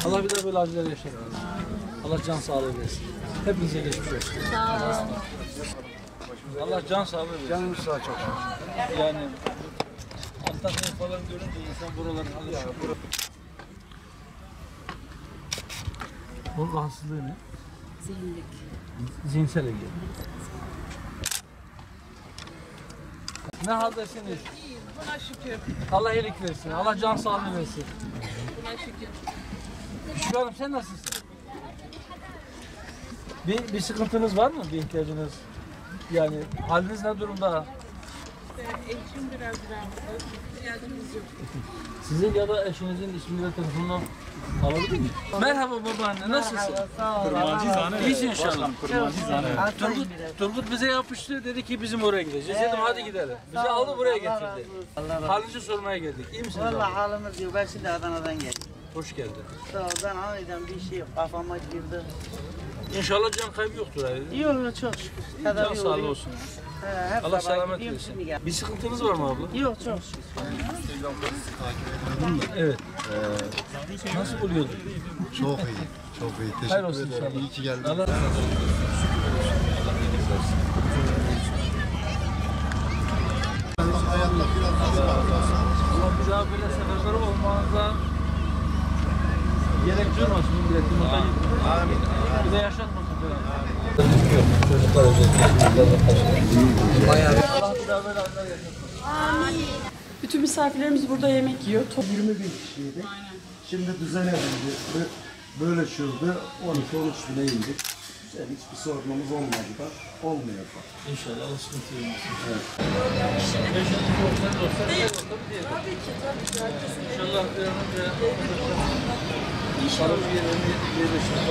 Allah bir de böyle acılar yaşatır. Allah can sağlığı versin. Hepinize geçmiş olsun. Sağ olun. Allah can sağlığı versin. Canımız sağ çok. Yani Antakya'yı falan görünce insan buraların alışıyor. Bu rahatsızlığı ne? Zihinlik. Zihinsel ilgili. Ne haldesiniz? İyiyim, buna şükür. Allah iyilik versin. Allah can sağlığı versin. Buna şükür. Şükür Hanım sen nasılsın? Bir sıkıntınız var mı? Bir ihtiyacınız? Yani haliniz ne durumda? Eşim biraz rahatsız. Yardımımız yok. Sizin ya da eşinizin ismini ve telefonunu alabilir miyim? Merhaba babaanne, nasılsın? İyisin inşallah. Turgut bize yapıştı, dedi ki bizim oraya gideceğiz. Dedim hadi gidelim. Bizi aldı buraya getirdi. Halinizi sormaya geldik. İyi misiniz abi? Vallahi halimiz yok. Ben şimdi Adana'dan geldim. Hoş geldin. Sağ ol. Ben aniden bir şey kafama girdi. İnşallah can kaybı yoktur herhalde. Yok çok şükür. Can Tedavi sağlığı oluyor. olsun. Hep Allah sabah selamet gidiyorum, versin. şimdi gel. Bir sıkıntınız var mı abla? Yok çok şükür. Evet. Nasıl buluyordu? Çok iyi. Çok iyi. Hayır Teşekkür olsun ederim. inşallah. İyi ki geldin. Allah razı olsun. Hayatta biraz az var. Allah bir daha böyle seferber olmanıza gerek duymasın milletin. Amin. Bir de yaşatmasın böyle. Yok, çocuklar özellikle. Bayağı Allah bir daha böyle anlar yaşatmasın. Bütün misafirlerimiz burada yemek yiyor. 20 bin kişiydi. Şimdi düzene bindi. Böyle şurada 12-13 bine indik. Güzel, hiçbir sorunumuz olmadı da olmuyor da. İnşallah o sıkıntı olmasın. Evet. Yaşadığınız dostlar diyelim. Tabii ki, tabii ki. Herkesin İnşallah bir an önce paramı yerine yerleştirin.